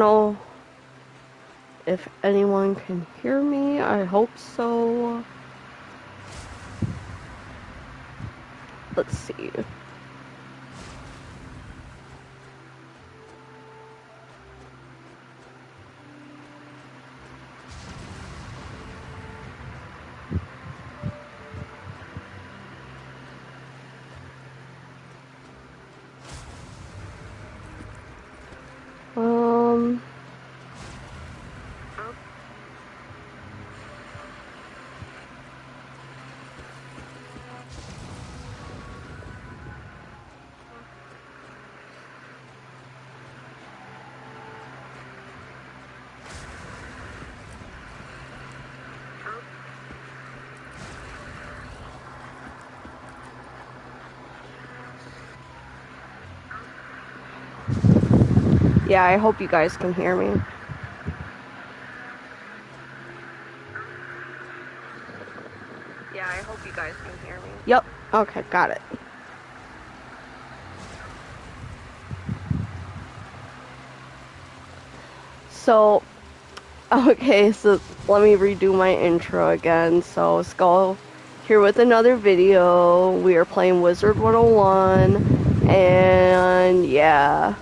know if anyone can hear me. I hope so. Let's see. Yeah, I hope you guys can hear me. Yeah, I hope you guys can hear me. Yep. Okay, got it. So, okay, so let me redo my intro again. So, Skull here with another video. We are playing Wizard101, and yeah.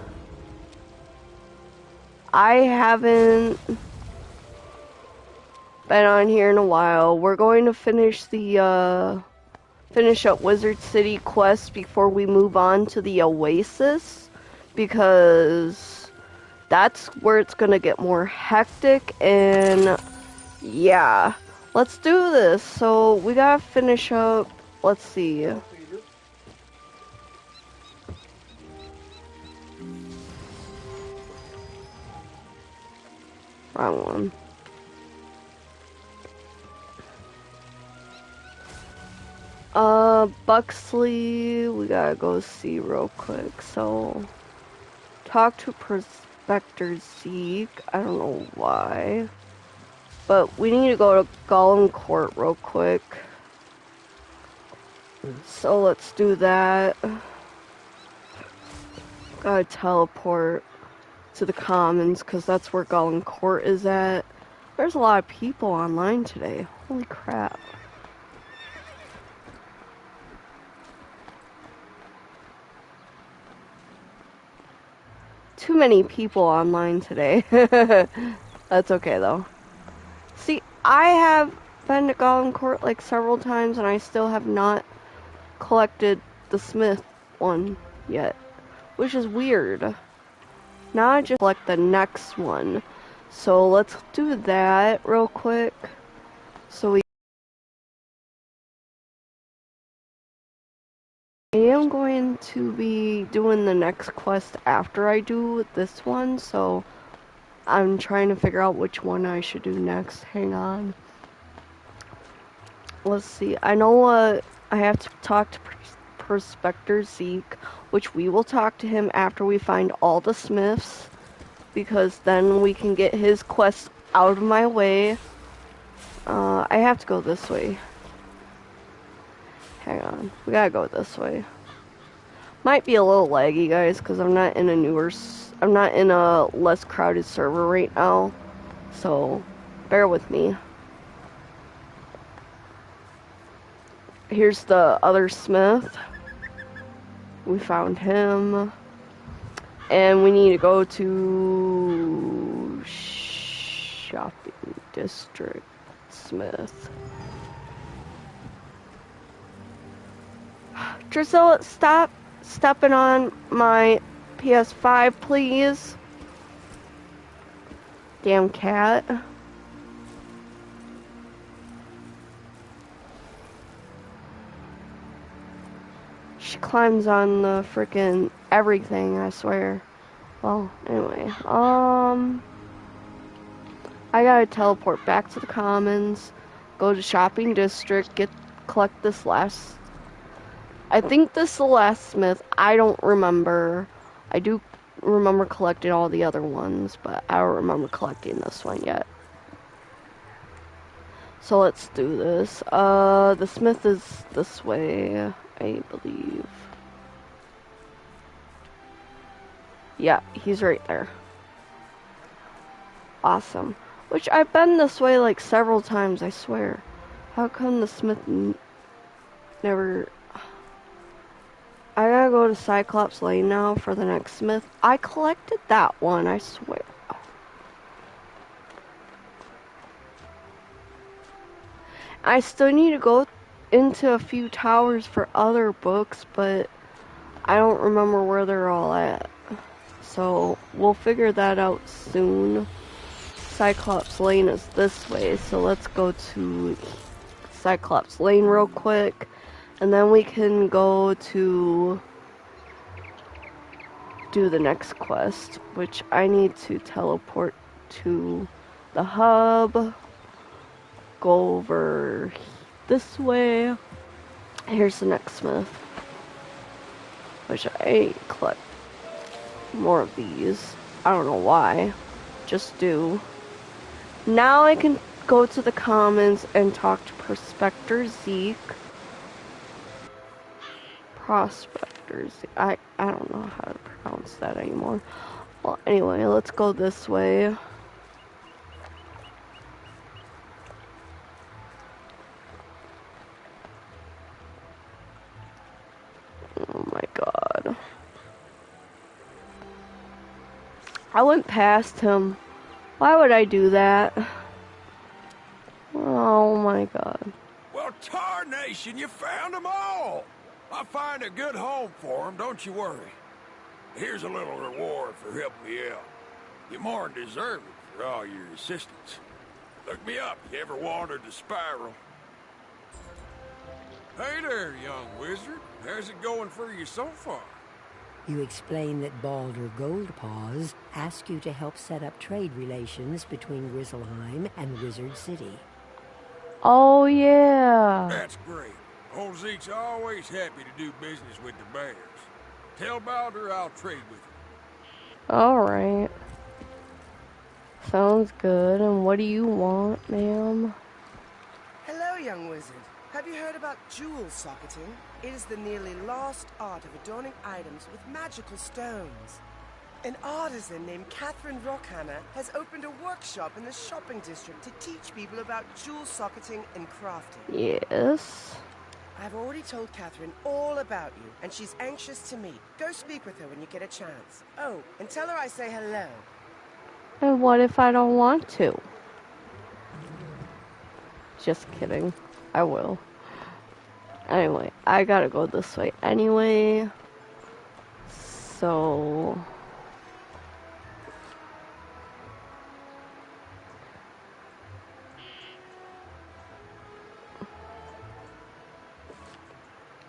I haven't been on here in a while. We're going to finish up Wizard City quest before we move on to the Oasis, because that's where it's gonna get more hectic, and yeah, let's do this. So we gotta finish up, let's see. Wrong one. Buxley, we gotta go see real quick. So, talk to Prospector Zeke. I don't know why. But we need to go to Gollum Court real quick. So let's do that. Gotta teleport to the Commons, because that's where Gollum Court is at. There's a lot of people online today. Holy crap. Too many people online today. That's okay though. See, I have been to Gollum Court like several times, and I still have not collected the Smith one yet, which is weird. Now I just select the next one. So let's do that real quick. So I am going to be doing the next quest after I do this one, so I'm trying to figure out which one I should do next. Hang on. Let's see. I know I have to talk to Prospector Zeke, which we will talk to him after we find all the Smiths, because then we can get his quest out of my way. I have to go this way. Hang on. We gotta go this way. Might be a little laggy, guys, because I'm not in a less crowded server right now. So, bear with me. Here's the other Smith. We found him. And we need to go to Shopping District Smith. Drusilla, stop stepping on my PS5, please. Damn cat. She climbs on the frickin' everything, I swear. Well, anyway, I gotta teleport back to the Commons, go to Shopping District, collect this last. I think this is the last Smith. I don't remember. I do remember collecting all the other ones, but I don't remember collecting this one yet. So let's do this. The Smith is this way, I believe. Yeah, he's right there. Awesome. Which I've been this way like several times, I swear. How come the smith never... I gotta go to Cyclops Lane now for the next smith. I collected that one, I swear. I still need to go into a few towers for other books, but I don't remember where they're all at. So we'll figure that out soon. Cyclops Lane is this way, so let's go to Cyclops Lane real quick, and then we can go to do the next quest, which I need to teleport to the hub, go over this way. Here's the next smith, which I collect more of these. I don't know why, just do. Now I can go to the commons and talk to Prospector Zeke. Prospector Zeke. I don't know how to pronounce that anymore. Well, anyway, let's go this way. Oh my god. I went past him. Why would I do that? Oh my god. Well, tarnation, you found them all! I'll find a good home for them, don't you worry. Here's a little reward for helping me out. You more than deserve it for all your assistance. Look me up if you ever wandered the spiral. Hey there, young wizard. How's it going for you so far? You explain that Baldur Goldpaws asked you to help set up trade relations between Grizzleheim and Wizard City. Oh yeah. That's great. Old Zeke's always happy to do business with the bears. Tell Baldur I'll trade with him. Alright. Sounds good. And what do you want, ma'am? Hello, young wizard. Have you heard about jewel socketing? It is the nearly lost art of adorning items with magical stones. An artisan named Catherine Rockhammer has opened a workshop in the shopping district to teach people about jewel socketing and crafting. Yes. I've already told Catherine all about you, and she's anxious to meet. Go speak with her when you get a chance. Oh, and tell her I say hello. And what if I don't want to? Just kidding. I will. Anyway, I gotta go this way anyway. So...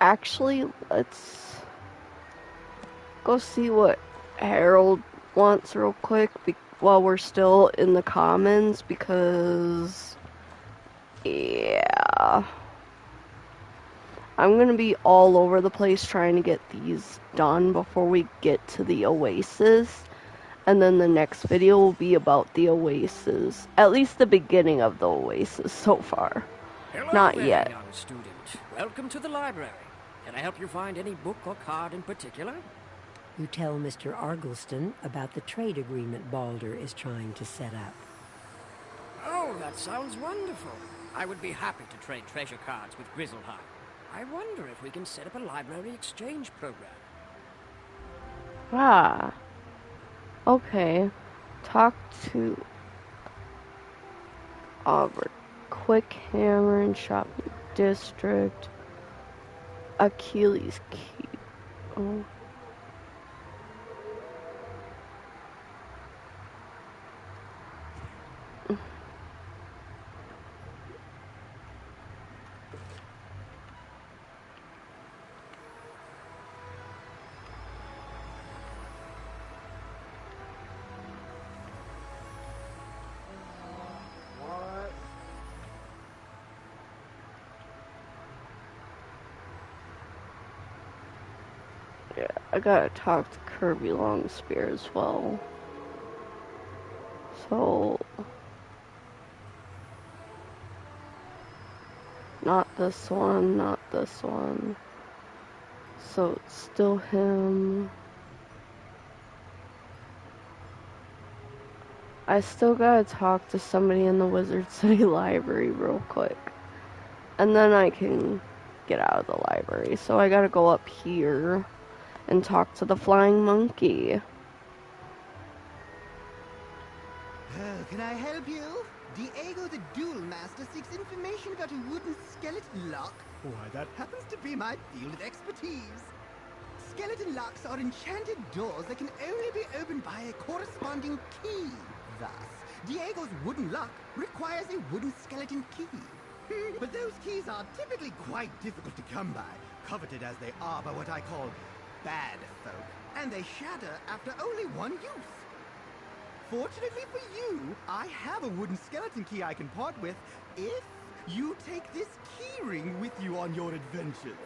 Actually, let's go see what Harold wants real quick while we're still in the commons, because yeah, I'm gonna be all over the place trying to get these done before we get to the oasis, and then the next video will be about the oasis, at least the beginning of the oasis so far. Hello Not there, yet. young student. Welcome to the library. Can I help you find any book or card in particular? You tell Mr. Argleston about the trade agreement Baldur is trying to set up. Oh, that sounds wonderful. I would be happy to trade treasure cards with Grizzleheim. I wonder if we can set up a library exchange program. Ah. Okay. Talk to Auburn. Quick Hammer and Shopping District. Achilles Keep. Oh. Yeah, I gotta talk to Kirby Longspear as well. So, not this one, not this one. So it's still him. I still gotta talk to somebody in the Wizard City library real quick. And then I can get out of the library. So I gotta go up here and talk to the flying monkey. Can I help you? Diego the Duel Master seeks information about a wooden skeleton lock. Why, that happens to be my field of expertise. Skeleton locks are enchanted doors that can only be opened by a corresponding key. Thus, Diego's wooden lock requires a wooden skeleton key. But those keys are typically quite difficult to come by, coveted as they are by what I call bad folk, and they shatter after only one use. Fortunately for you, I have a wooden skeleton key I can part with if you take this key ring with you on your adventure.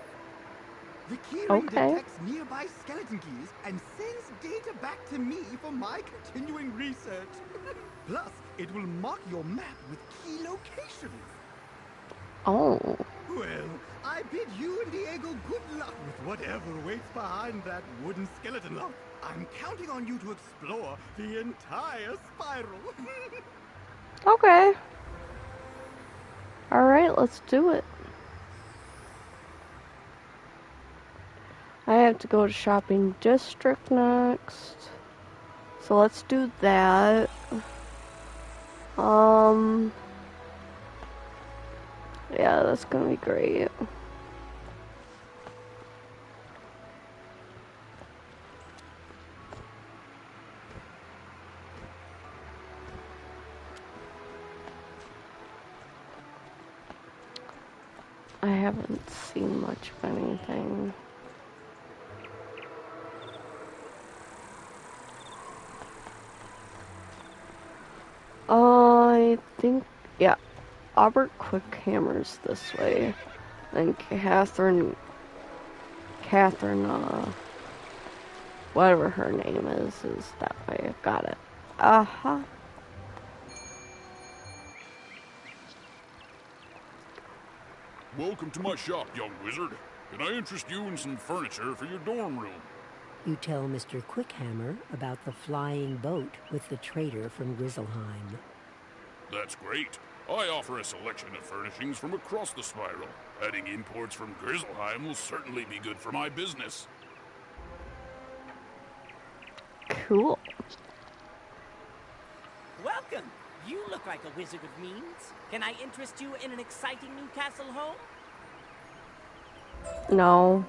The key ring detects nearby skeleton keys and sends data back to me for my continuing research. Plus, it will mark your map with key locations. Oh. Well, I bid you and Diego good luck with whatever waits behind that wooden skeleton lock. I'm counting on you to explore the entire spiral. Okay. Alright, let's do it. I have to go to shopping district next. So let's do that. Yeah, that's gonna be great. I haven't seen much of anything. I think, yeah, Albert Quickhammer's this way. And Catherine, whatever her name is that way. Got it. Uh-huh. Welcome to my shop, young wizard. Can I interest you in some furniture for your dorm room? You tell Mr. Quickhammer about the flying boat with the trader from Grizzleheim. That's great. I offer a selection of furnishings from across the spiral. Adding imports from Grizzleheim will certainly be good for my business. Cool. Welcome! You look like a wizard of means. Can I interest you in an exciting new castle home? No.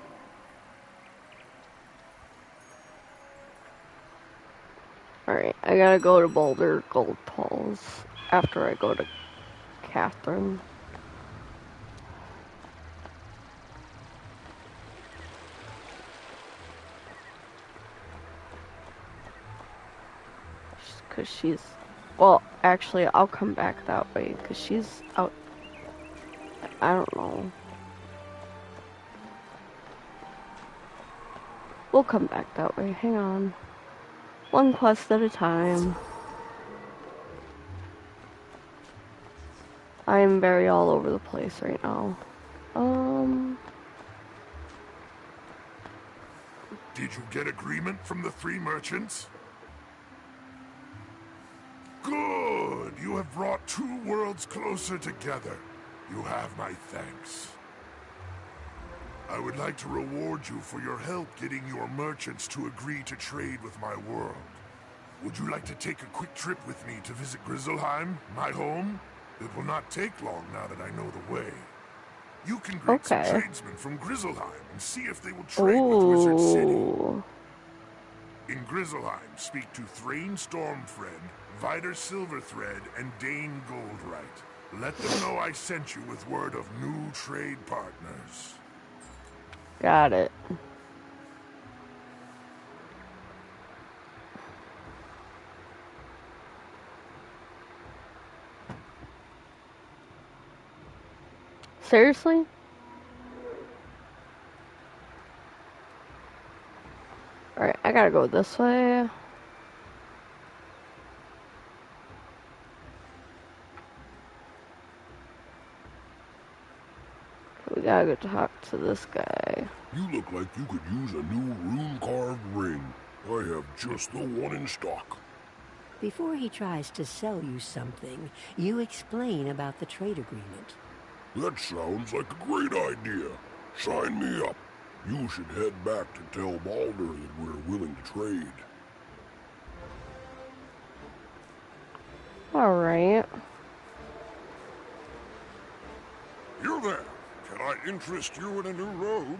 Alright, I gotta go to Boulder Gold Pulse after I go to Catherine. Because she's... Well, actually, I'll come back that way, because she's out... I don't know. We'll come back that way. Hang on. One quest at a time. I am very all over the place right now. Did you get agreement from the 3 merchants? Good! You have brought 2 worlds closer together. You have my thanks. I would like to reward you for your help getting your merchants to agree to trade with my world. Would you like to take a quick trip with me to visit Grizzleheim, my home? It will not take long now that I know the way. You can greet some tradesmen from Grizzleheim and see if they will trade with Wizard City. In Grizzleheim, speak to Thrain Stormfriend, Vider Silverthread, and Dane Goldright. Let them know I sent you with word of new trade partners. Got it. Seriously? Alright, I gotta go this way. We gotta go talk to this guy. You look like you could use a new rune-carved ring. I have just the one in stock. Before he tries to sell you something, you explain about the trade agreement. That sounds like a great idea. Sign me up. You should head back to tell Baldur that we're willing to trade. Alright. You there. Can I interest you in a new robe?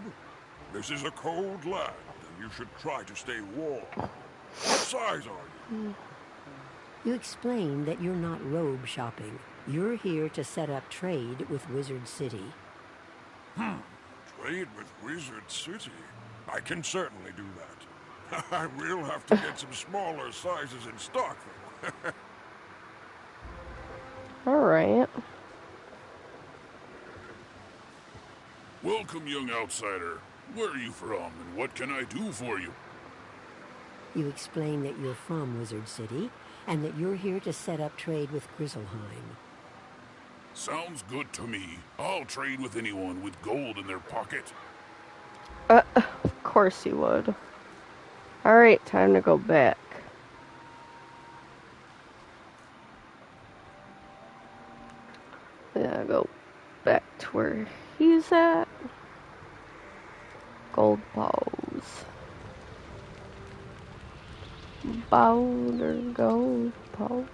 This is a cold land, and you should try to stay warm. What size are you? You explain that you're not robe shopping. You're here to set up trade with Wizard City. Trade with Wizard City? I can certainly do that. I will have to get some smaller sizes in stock, though. Alright. Welcome, young outsider. Where are you from, and what can I do for you? You explain that you're from Wizard City, and that you're here to set up trade with Grizzleheim. Sounds good to me. I'll trade with anyone with gold in their pocket. Of course you would. Alright, time to go back. Yeah, go back to where he's at. Gold balls. Baldur gold balls.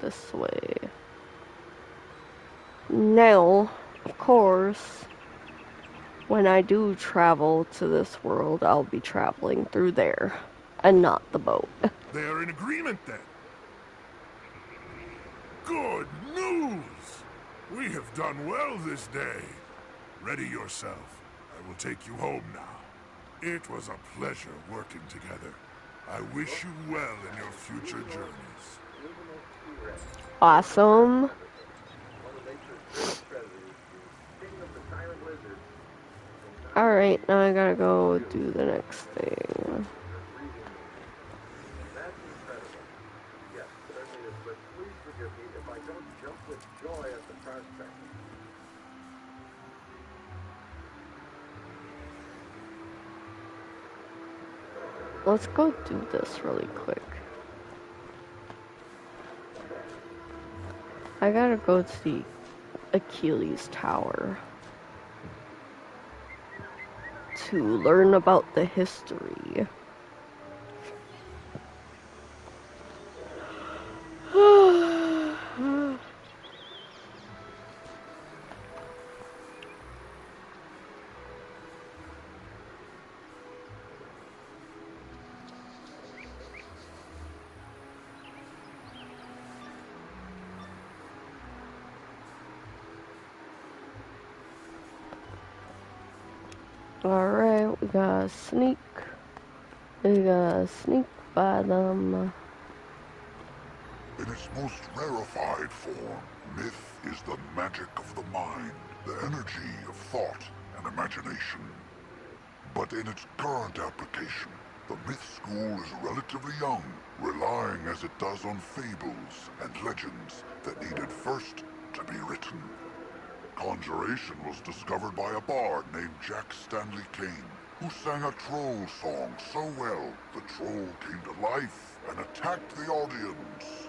This way. Now, of course, when I do travel to this world, I'll be traveling through there, and not the boat. They are in agreement then. Good news! We have done well this day. Ready yourself. I will take you home now. It was a pleasure working together. I wish you well in your future journeys. Awesome. Alright, now I gotta go do the next thing. Let's go do this really quick. I gotta go to the Achilles Tower to learn about the history. Alright, we gotta sneak. We gotta sneak by them. In its most rarefied form, myth is the magic of the mind, the energy of thought and imagination. But in its current application, the myth school is relatively young, relying as it does on fables and legends that needed first to be written. Conjuration was discovered by a bard named Jack Stanley Kane, who sang a troll song so well, the troll came to life and attacked the audience.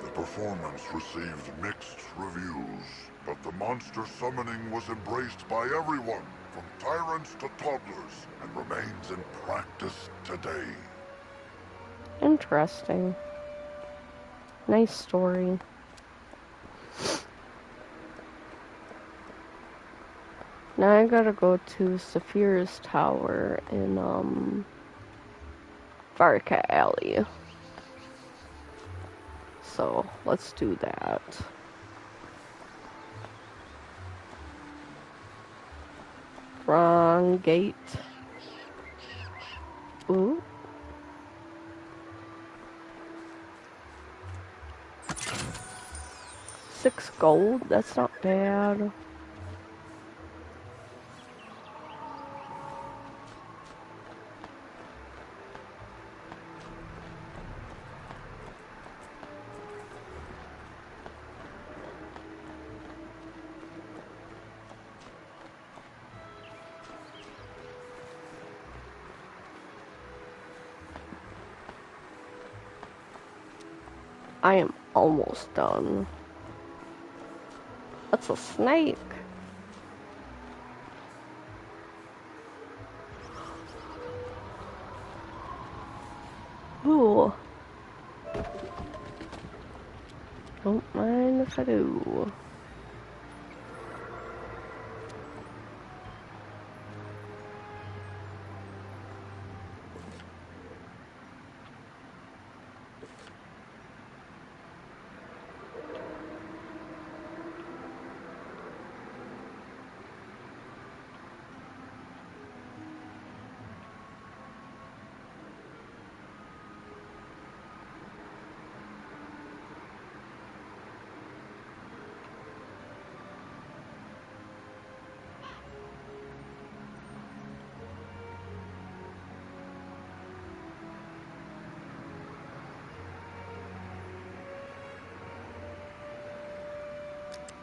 The performance received mixed reviews, but the monster summoning was embraced by everyone, from tyrants to toddlers, and remains in practice today. Interesting. Nice story. Now I gotta go to Saphira's Tower in, Firecat Alley. So, let's do that. Wrong gate. Ooh. $6 gold, that's not bad. I am almost done. That's a snake. Ooh. Don't mind if I do.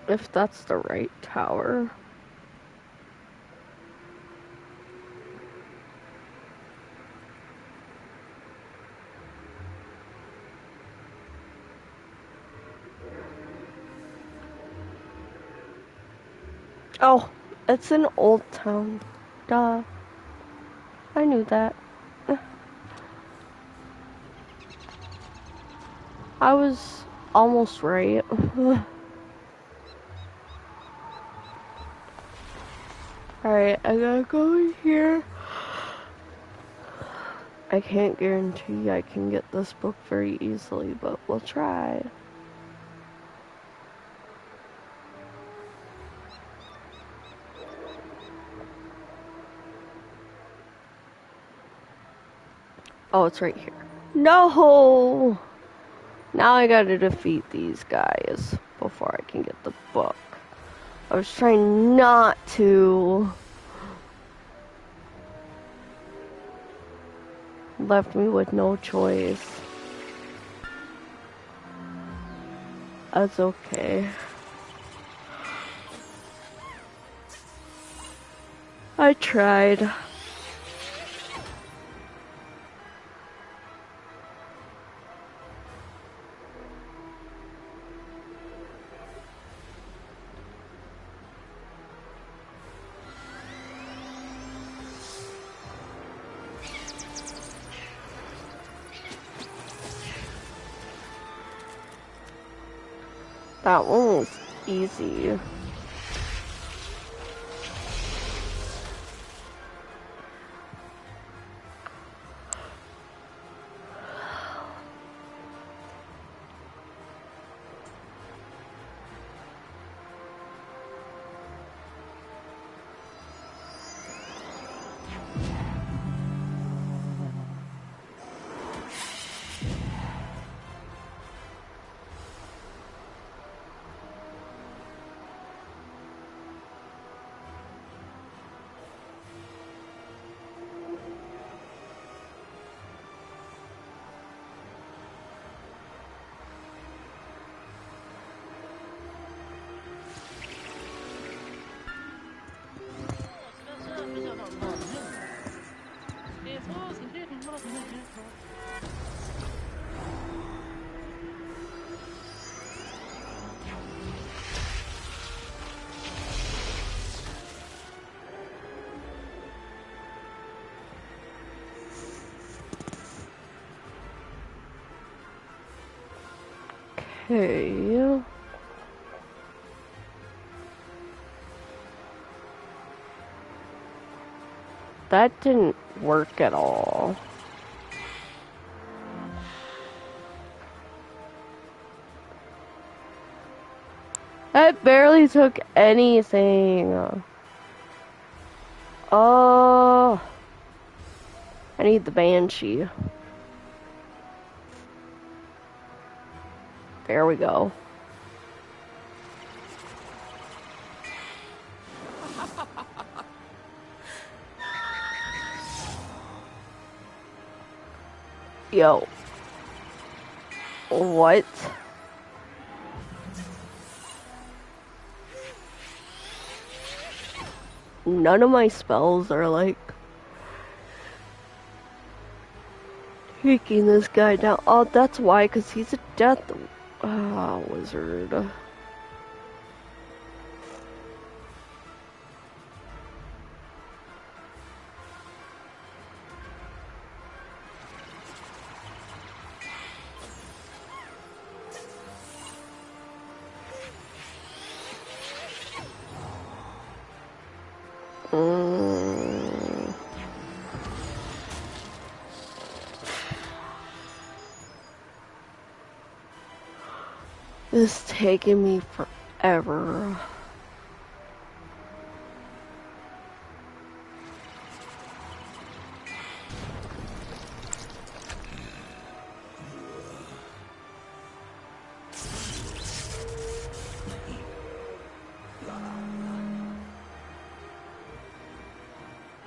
If that's the right tower. Oh, it's an old town. Duh. I knew that. I was almost right. Alright, I gotta go in here. I can't guarantee I can get this book very easily, but we'll try. Oh, it's right here. No! Now I gotta defeat these guys before I can get the book. I was trying not to. Left me with no choice. That's okay. I tried. That one was easy. Okay. That didn't work at all. That barely took anything. Oh. I need the Banshee. There we go. Yo. What? None of my spells are like taking this guy down. Oh, that's why, because he's a death Ah, wizard. This is taking me forever.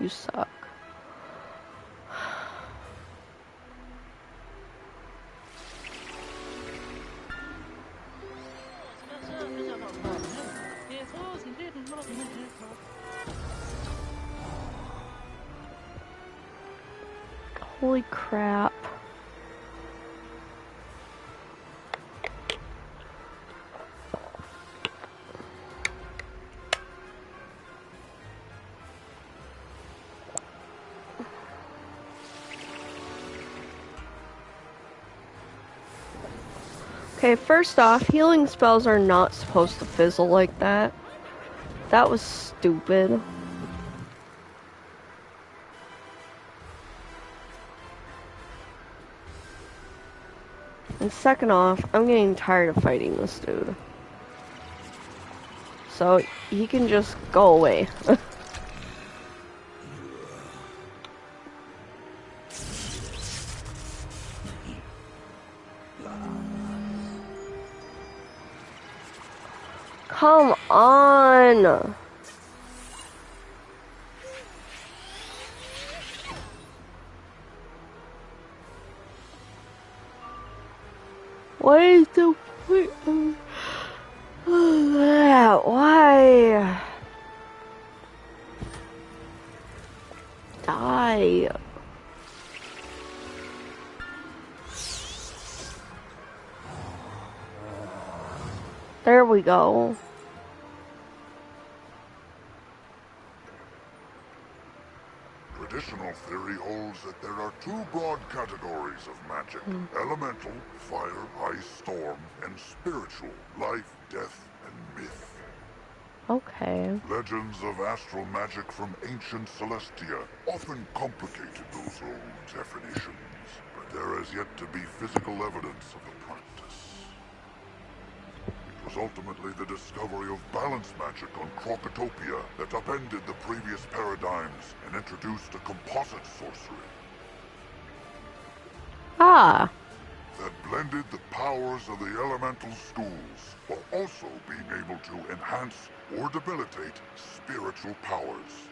You suck. Holy crap. Okay, first off, healing spells are not supposed to fizzle like that. That was stupid. And second off, I'm getting tired of fighting this dude. So, he can just go away. Come on! What is the point of that? Why? Die. There we go. Traditional theory holds that there are two broad categories of magic. Elemental, fire, ice, storm, and spiritual, life, death, and myth. Okay. Legends of astral magic from ancient Celestia often complicated those old definitions, but there has yet to be physical evidence of the practice. It was ultimately the discovery of balance magic on Krokotopia that upended the previous paradigms and introduced a composite sorcery. Ah. That blended the powers of the elemental schools, while also being able to enhance or debilitate spiritual powers.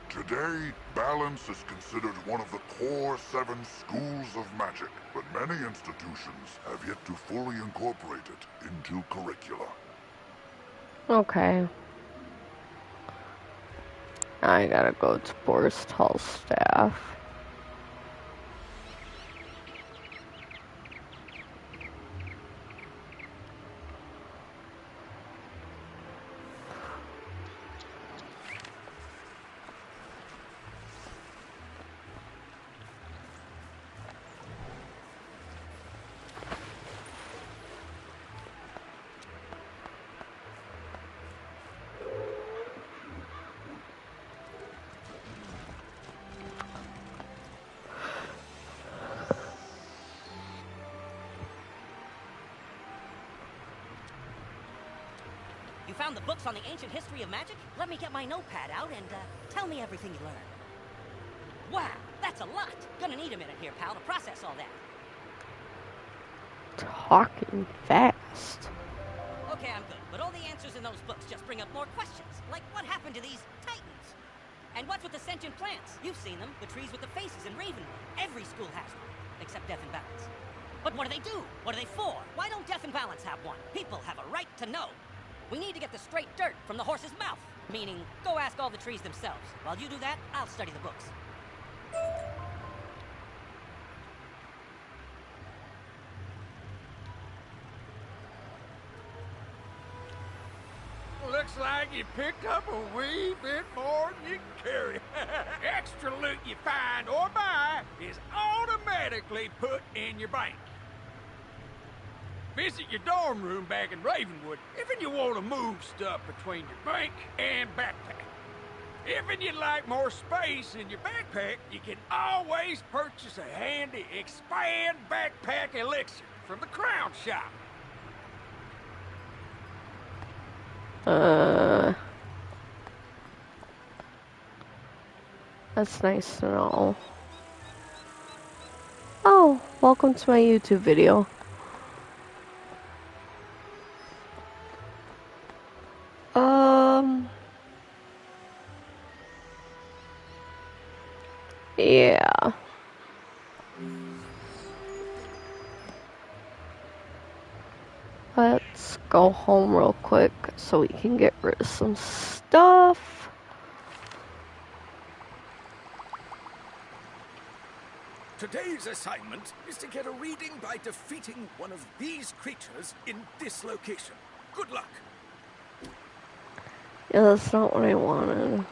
Today, balance is considered one of the core 7 schools of magic, but many institutions have yet to fully incorporate it into curricula. Okay. I gotta go to Borstal's staff. You found the books on the ancient history of magic? Let me get my notepad out and tell me everything you learned. Wow, that's a lot. Gonna need a minute here, pal, to process all that. Talking fast. Okay, I'm good. But all the answers in those books just bring up more questions. Like, what happened to these titans? And what's with the sentient plants? You've seen them. The trees with the faces in Ravenwood. Every school has one. Except Death and Balance. But what do they do? What are they for? Why don't Death and Balance have one? People have a right to know. We need to get the straight dirt from the horse's mouth. Meaning, go ask all the trees themselves. While you do that, I'll study the books. Looks like you picked up a wee bit more than you can carry. Extra loot you find or buy is automatically put in your bank. Visit your dorm room back in Ravenwood if you want to move stuff between your bank and backpack. If you'd like more space in your backpack, you can always purchase a handy expand backpack elixir from the Crown Shop. That's nice to know. Oh, welcome to my YouTube video. Yeah. Let's go home real quick so we can get rid of some stuff. Today's assignment is to get a reading by defeating one of these creatures in this location. Good luck. Yeah, that's not what I wanted.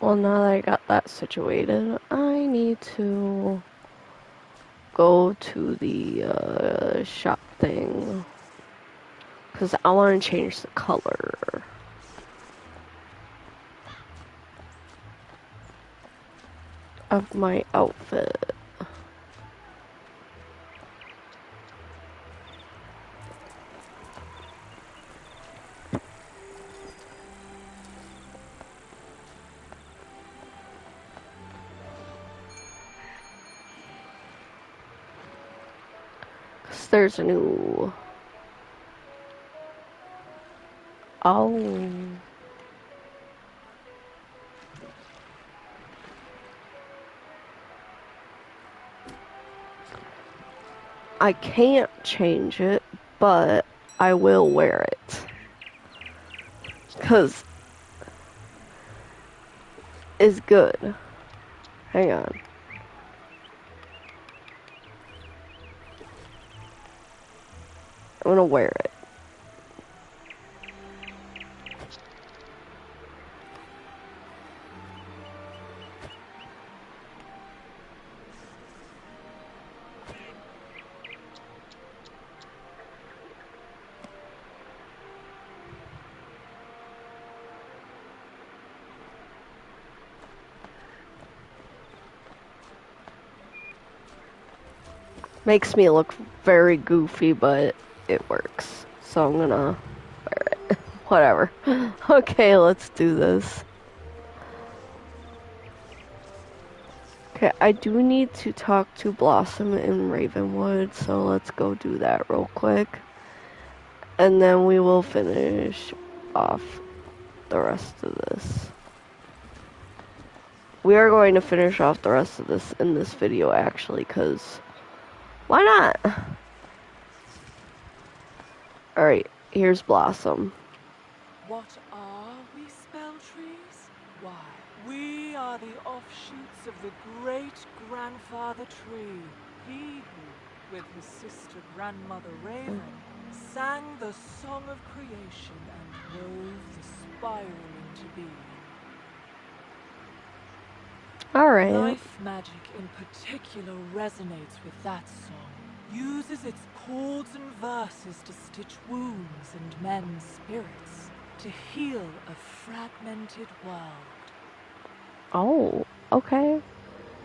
Well, now that I got that situated, I need to go to the shop thing. Because I want to change the color of my outfit. There's a new... Oh. I can't change it, but I will wear it. 'Cause it's good. Hang on. I'm gonna wear it. Makes me look very goofy, but it works. So I'm gonna wear it. Whatever. Okay, let's do this. Okay, I do need to talk to Blossom in Ravenwood, so let's go do that real quick. And then we will finish off the rest of this. We are going to finish off the rest of this in this video, actually, because why not? Alright, here's Blossom. What are we, spell trees? Why, we are the offshoots of the great-grandfather tree. He who, with his sister grandmother Raven, sang the song of creation and wove the spiral into being. Alright. Life magic in particular resonates with that song. Uses its chords and verses to stitch wounds and mend spirits, to heal a fragmented world. Oh, okay.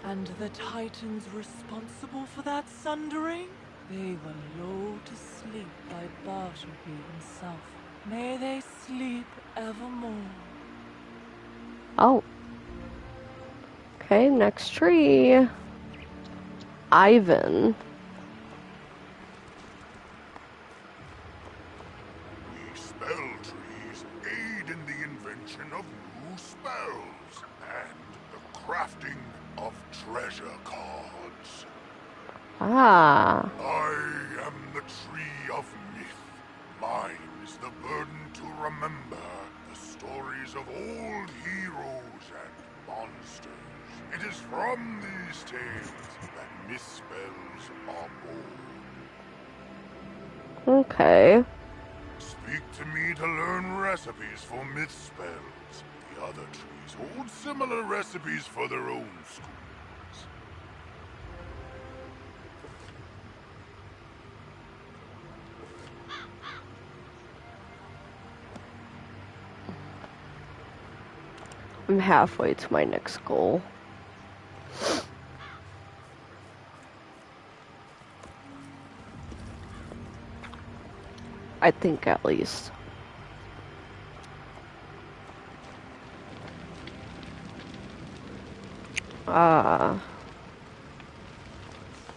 And the titans responsible for that sundering? They were lulled to sleep by Bartleby himself. May they sleep evermore. Oh. Okay, next tree. Ivan. We spell trees aid in the invention of new spells and the crafting of treasure cards. Ah. I am the tree of myth. Mine is the burden to remember the stories of old heroes and monsters. It is from these tales that myth spells are born. Okay. Speak to me to learn recipes for myth spells. The other trees hold similar recipes for their own schools. I'm halfway to my next goal. I think at least.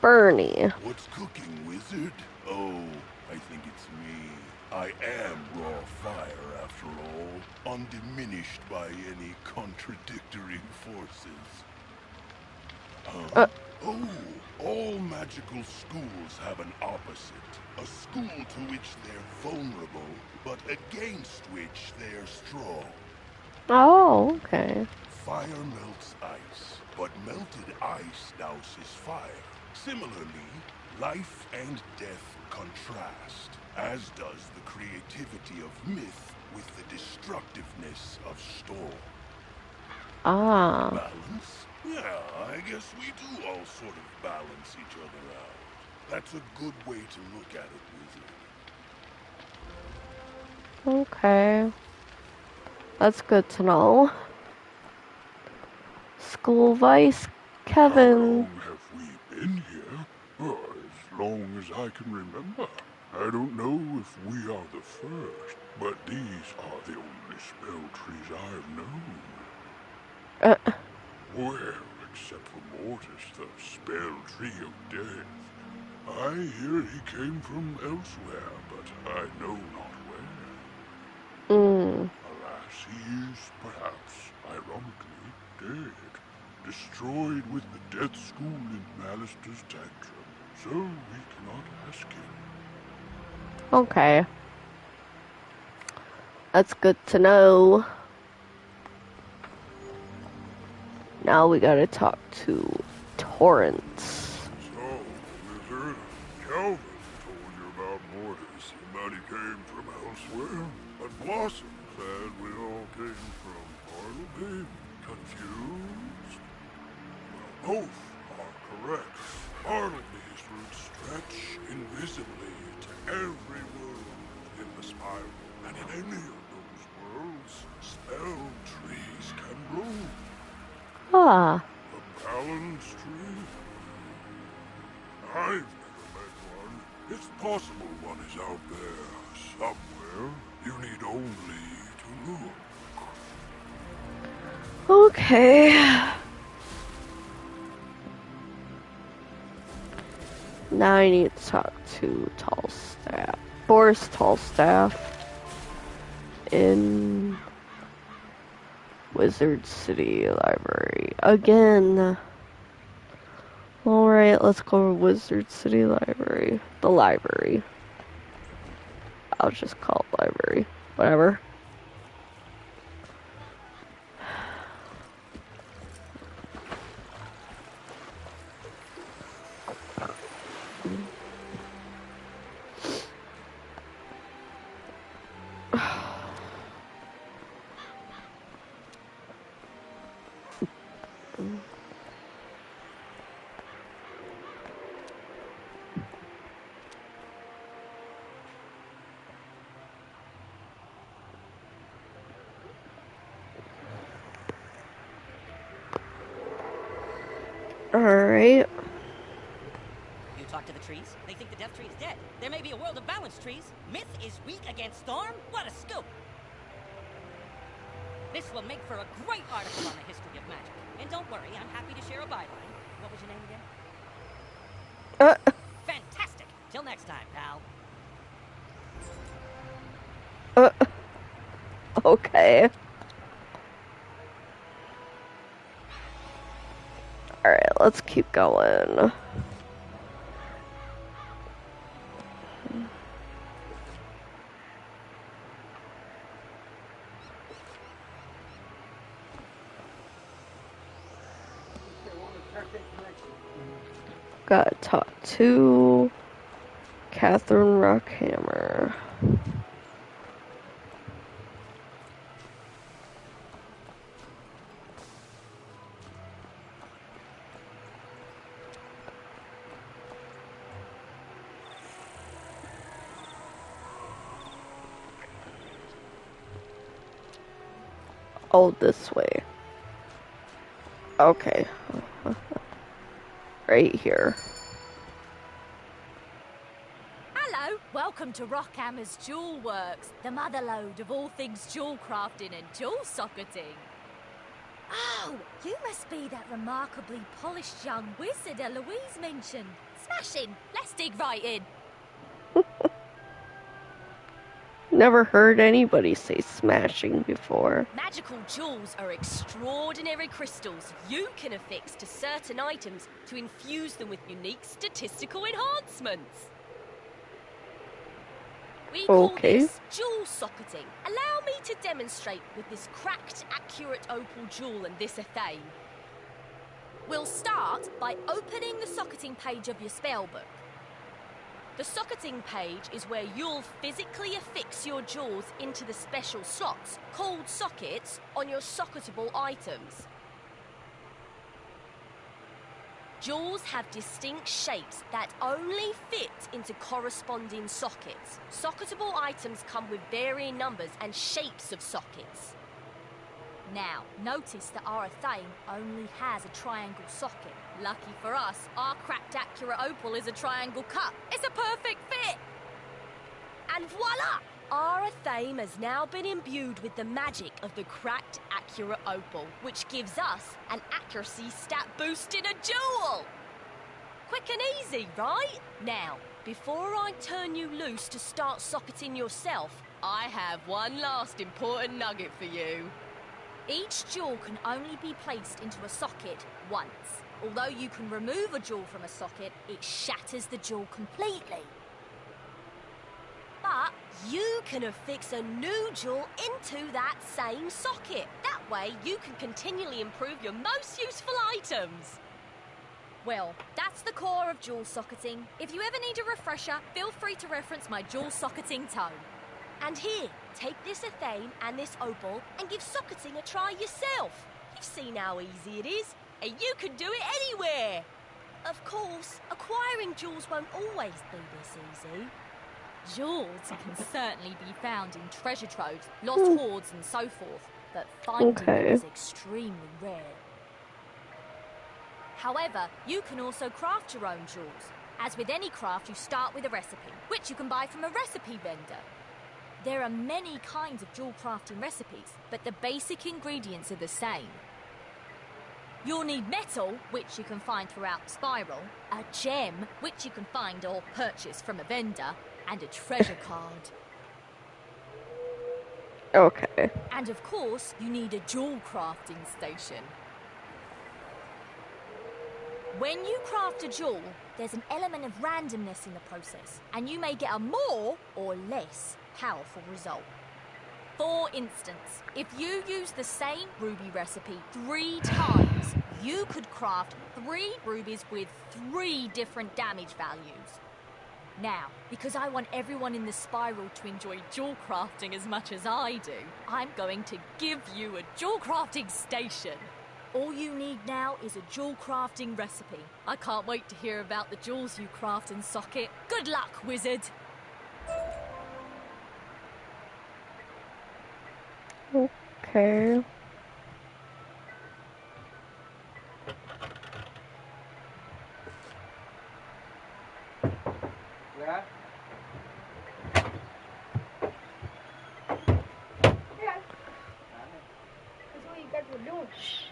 Bernie. What's cooking, wizard? Oh, I think it's me. I am raw fire, after all, undiminished by any contradictory forces. Oh, all magical schools have an opposite. A school to which they're vulnerable, but against which they're strong. Oh, okay. Fire melts ice, but melted ice douses fire. Similarly, life and death contrast, as does the creativity of myth with the destructiveness of storm. Ah. Balance? Yeah, I guess we do all sort of balance each other out. That's a good way to look at it, Wizard. Okay. That's good to know. School Vice, Kevin. How long have we been here? Oh, as long as I can remember. I don't know if we are the first, but these are the only spell trees I've known. Well, except for Mortis, the spell tree of death. I hear he came from elsewhere, but I know not where. Alas, he is perhaps, ironically, dead. Destroyed with the death school in Malister's tantrum, so we cannot ask him. Okay. That's good to know. Now we gotta talk to Torrance. So, Wizard, Calvin told you about Mortis and that he came from elsewhere? But Blossom said we all came from Bartleby. Confused? Well, both are correct. Bartleby's roots stretch invisibly to every world in the spiral. And in any of those worlds, spell trees can bloom. Ah. A balance tree? I've never met one. It's possible one is out there, somewhere. You need only to look. Okay. Now I need to talk to Tallstaff. Boris Tallstaff in Wizard City Library. Again. Alright, let's go to Wizard City Library. The library. I'll just call it library. Whatever. Alright. You talk to the trees, they think the death tree is dead. There may be a world of balanced trees. Myth is weak against storm? What a scoop! This will make for a great article on the history of magic. And don't worry, I'm happy to share a byline. What was your name again? Fantastic! Till next time, pal. Okay. Alright, let's keep going. Gotta talk to Catherine Rockhammer. Oh, this way. Okay. Right here. Hello, welcome to Rockhammer's Jewel Works, the motherlode of all things jewel crafting and jewel socketing. Oh, you must be that remarkably polished young wizard Eloise mentioned. Smashing! Let's dig right in. Never heard anybody say smashing before. Magical jewels are extraordinary crystals you can affix to certain items to infuse them with unique statistical enhancements. We call this jewel socketing. Allow me to demonstrate with this cracked, accurate opal jewel and this athame. We'll start by opening the socketing page of your spellbook. The socketing page is where you'll physically affix your jewels into the special slots, called sockets, on your socketable items. Jewels have distinct shapes that only fit into corresponding sockets. Socketable items come with varying numbers and shapes of sockets. Now, notice that our Athame only has a triangle socket. Lucky for us, our cracked accurate opal is a triangle cut. It's a perfect fit! And voila! Our Athame has now been imbued with the magic of the cracked accurate opal, which gives us an accuracy stat boost in a jewel! Quick and easy, right? Now, before I turn you loose to start socketing yourself, I have one last important nugget for you. Each jewel can only be placed into a socket once. Although you can remove a jewel from a socket, it shatters the jewel completely. But you can affix a new jewel into that same socket. That way you can continually improve your most useful items. Well, that's the core of jewel socketing. If you ever need a refresher, feel free to reference my jewel socketing tome. And here, take this Athame and this opal and give socketing a try yourself. You've seen how easy it is, and you can do it anywhere. Of course, acquiring jewels won't always be this easy. Jewels can certainly be found in treasure troves, lost hoards and so forth, but finding them is extremely rare. However, you can also craft your own jewels. As with any craft, you start with a recipe, which you can buy from a recipe vendor. There are many kinds of jewel crafting recipes, but the basic ingredients are the same. You'll need metal, which you can find throughout the spiral, a gem, which you can find or purchase from a vendor, and a treasure card. Okay. And of course, you need a jewel crafting station. When you craft a jewel, there's an element of randomness in the process, and you may get a more or less powerful result. For instance, if you use the same ruby recipe 3 times, you could craft 3 rubies with 3 different damage values. Now, because I want everyone in the spiral to enjoy jewel crafting as much as I do, I'm going to give you a jewel crafting station. All you need now is a jewel crafting recipe. I can't wait to hear about the jewels you craft and socket. Good luck, wizard! Okay. Yeah? Yeah. That's what you guys were doing. Shh.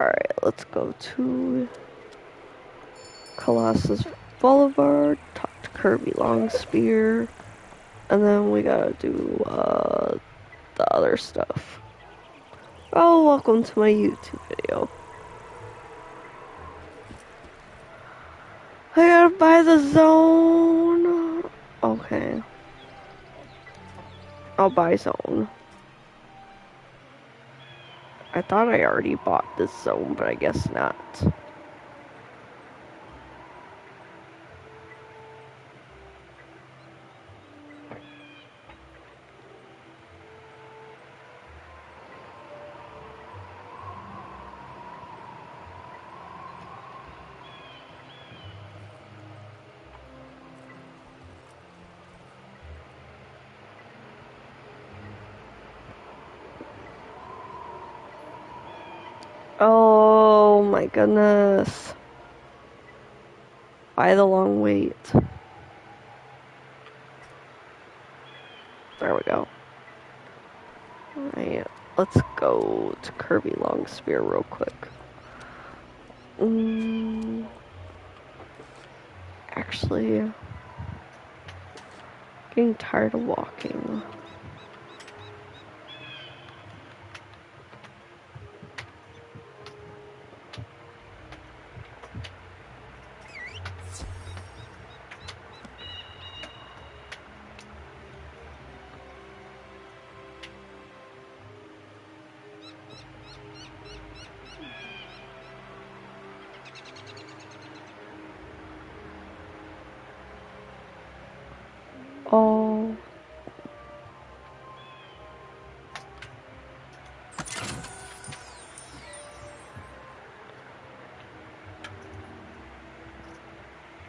Alright, let's go to Colossus Boulevard, talk to Kirby Longspear, and then we gotta do the other stuff. Oh, welcome to my YouTube video. I gotta buy the zone. Okay. I'll buy zone. I thought I already bought this zone, but I guess not. Oh my goodness. Why the long wait? There we go. Alright, let's go to Kirby Longspear real quick. Actually, getting tired of walking.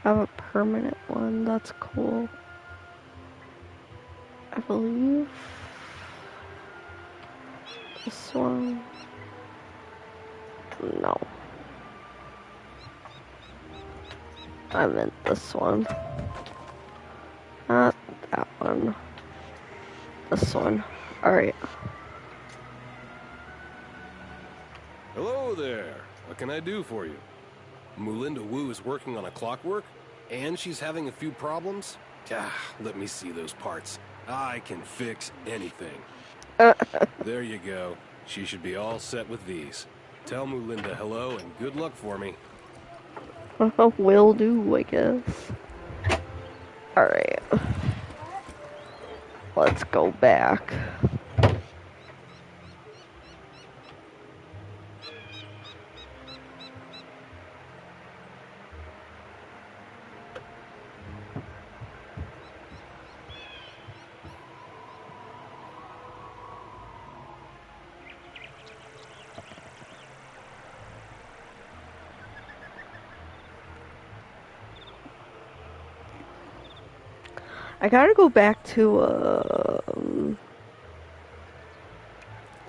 have a permanent one. That's cool. I believe this one. No. I meant this one. Not that one. This one. Alright. Hello there. What can I do for you? Mulinda Wu is working on a clockwork, and she's having a few problems? Let me see those parts. I can fix anything. There you go. She should be all set with these. Tell Mulinda hello and good luck for me. Will do, I guess. Alright. Let's go back. I gotta go back to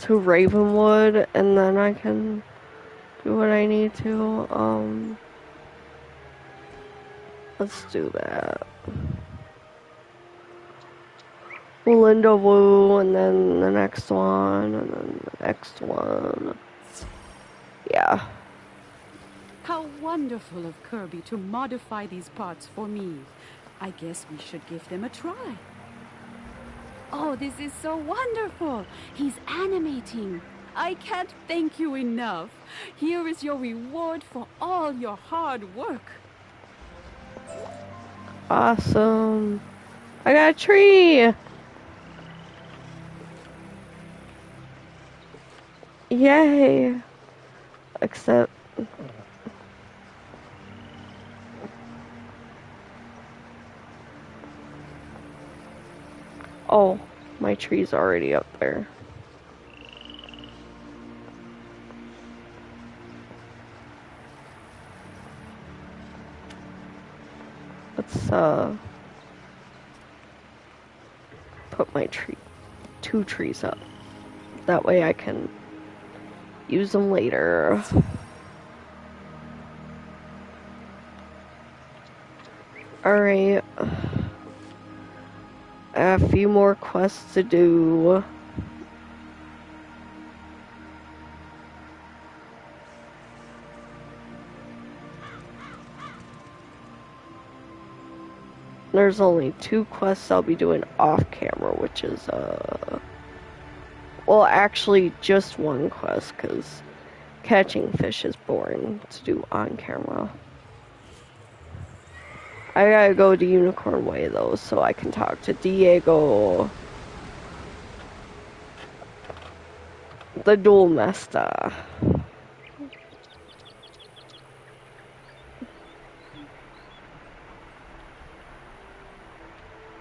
Ravenwood, and then I can do what I need to. Let's do that. Linda Wu, and then the next one, and then the next one. Yeah. How wonderful of Kirby to modify these parts for me. I guess we should give them a try. Oh, this is so wonderful. He's animating. I can't thank you enough. Here is your reward for all your hard work. Awesome. I got a tree. Yay. Except oh, my tree's already up there. Let's put my two trees up. That way I can use them later. Alright. I have a few more quests to do. There's only 2 quests I'll be doing off camera, which is, well, actually just 1 quest, because catching fish is boring to do on camera. I gotta go to Unicorn Way, though, so I can talk to Diego, the Duel Master.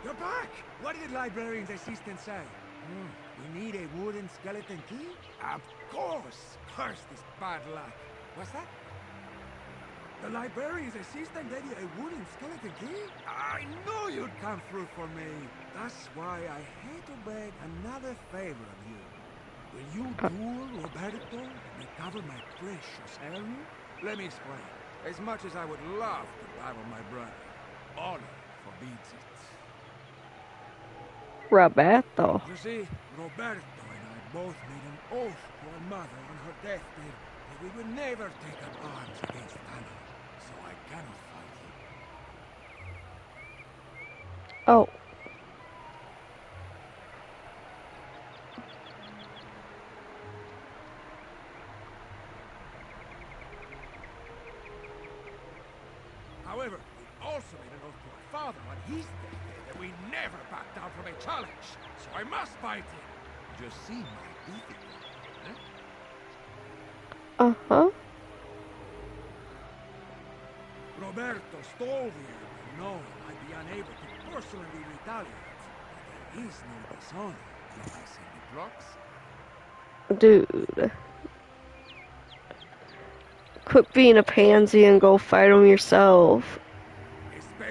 You're back! What did the librarian's assistant say? We need a wooden skeleton key? Of course! Curse this bad luck. What's that? The librarian's assistant gave you a wooden skeleton key? I knew you'd come through for me. That's why I hate to beg another favor of you. Will you duel Roberto and recover my precious heirloom? Let me explain. As much as I would love to battle my brother, honor forbids it. Roberto. You see, Roberto and I both made an oath to our mother on her deathbed that we would never take up arms against Thanos, so I cannot fight him. Oh. However, we also made an oath to our father on his deathbed that we never back down from a challenge, so I must fight him. Just see my difficulty, huh? Uh-huh. Roberto stole the heirloom, knowing I'd be unable to personally retaliate. But there is no dishonor if I send the drugs. Dude. Quit being a pansy and go fight him yourself.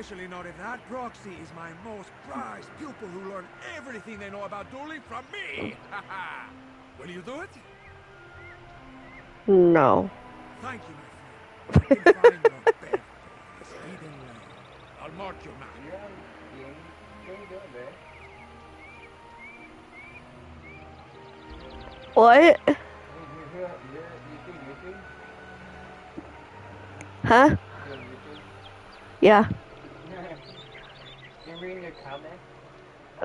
Especially not if that proxy is my most prized pupil who learned everything they know about dueling from me. Haha. Will you do it? No. Thank you, my friend. I can find your bed. Speed and lane. I'll mark your map. What? Huh? Yeah. You reading your comments?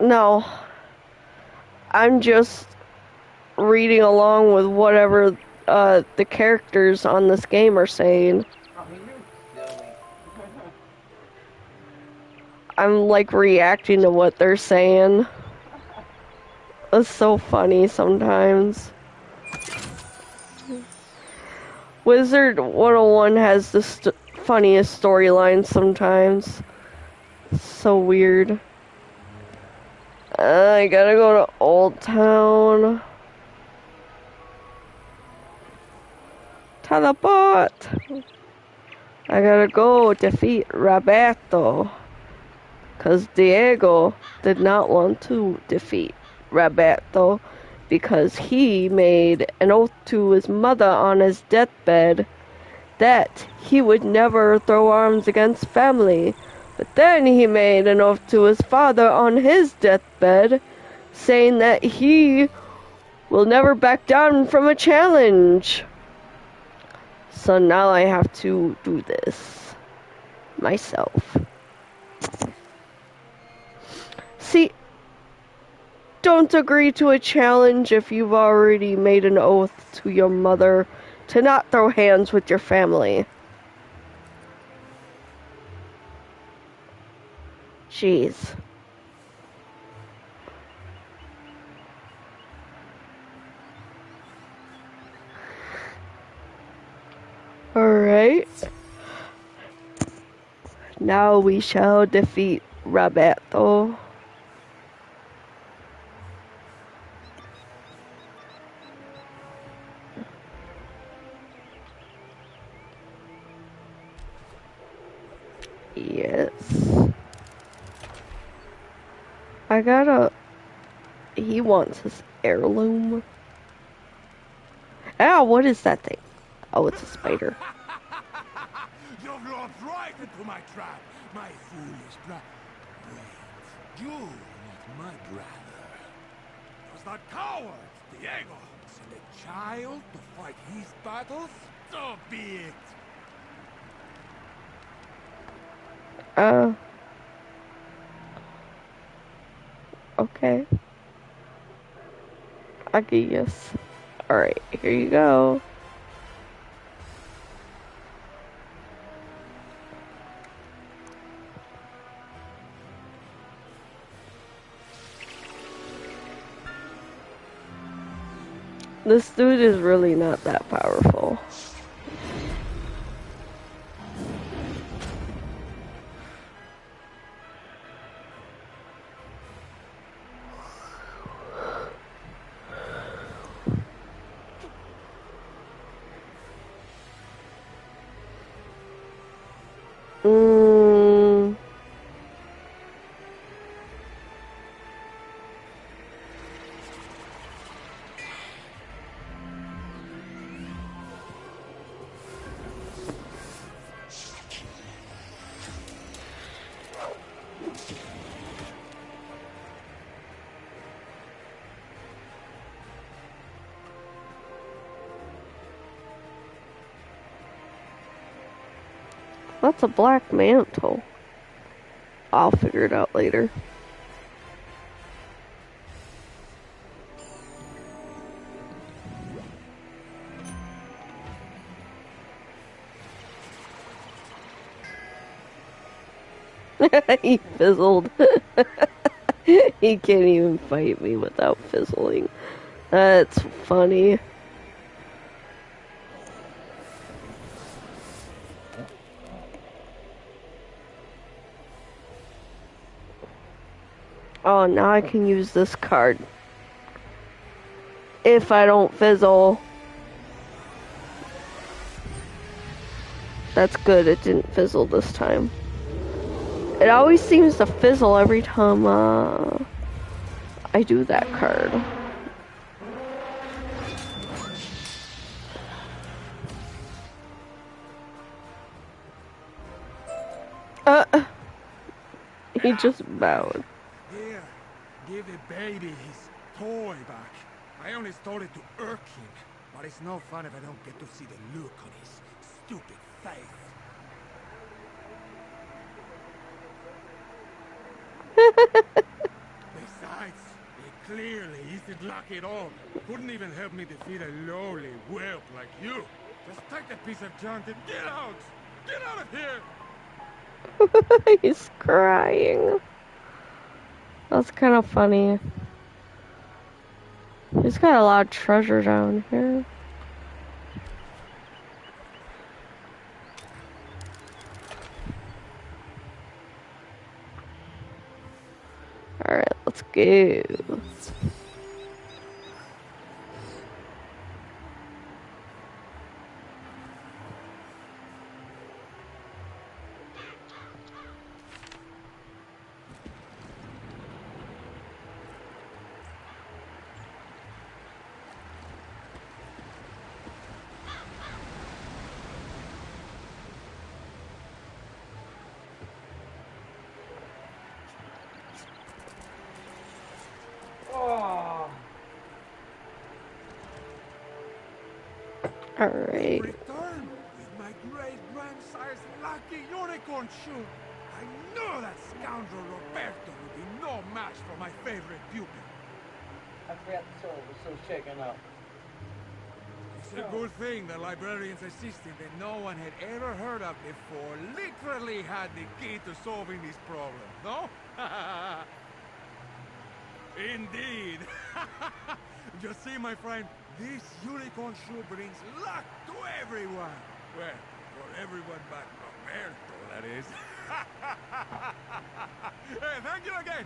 No. I'm just reading along with whatever the characters on this game are saying. Oh, you silly. I'm like reacting to what they're saying. It's so funny sometimes. Wizard101 has the funniest storyline sometimes. It's so weird. I gotta go to Old Town. Teleport! I gotta go defeat Roberto. Cause Diego did not want to defeat Roberto because he made an oath to his mother on his deathbed that he would never throw arms against family. But then he made an oath to his father on his deathbed saying that he will never back down from a challenge. So now I have to do this myself. See, don't agree to a challenge if you've already made an oath to your mother to not throw hands with your family. Jeez. Alright. Now we shall defeat Roberto. Yes. I gotta... He wants his heirloom. Ah, what is that thing? Oh, it's a spider. You've looked right into my trap, my foolish brother. Wait, you not my brother. It was that coward, Diego. Send a child to fight his battles? So be it. Okay. I guess. Alright, here you go. This dude is really not that powerful. That's a black mantle. I'll figure it out later. He fizzled. He can't even fight me without fizzling. That's funny. Oh, now I can use this card. If I don't fizzle. That's good, it didn't fizzle this time. It always seems to fizzle every time I do that card. He just bowed. Here, give the baby his toy back. I only stole it to irk him, but it's no fun if I don't get to see the look on his stupid face. Besides, he clearly isn't lucky at all. Couldn't even help me defeat a lowly whelp like you. Just take that piece of junk and get out! Get out of here! He's crying. That's kind of funny. He's got a lot of treasure down here. Alright, let's go. Alright. Return with my great-grandsires lucky unicorn shoe. I know that scoundrel Roberto would be no match for my favorite pupil. I forgot the soul was so shaken up. It's a good thing the librarian's assistant that no one had ever heard of before literally had the key to solving this problem, no? Indeed. You see, my friend, this unicorn shoe brings luck to everyone. Well, for everyone but Roberto, that is. Hey, thank you again.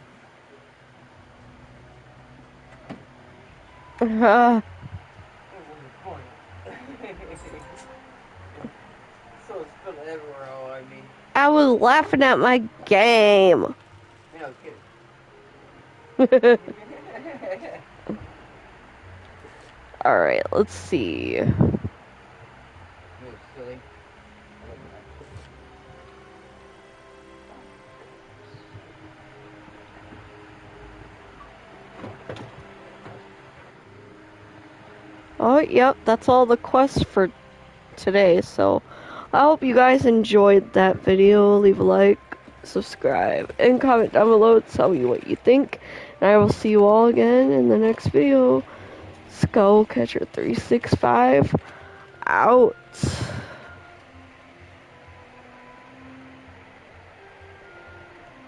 So it's spilled everywhere, oh, I mean. I was laughing at my game. Yeah, okay. Alright, let's see. Silly. Oh, yep, that's all the quests for today, so I hope you guys enjoyed that video. Leave a like, subscribe, and comment down below to tell me what you think, and I will see you all again in the next video. Skullcatcher365 out.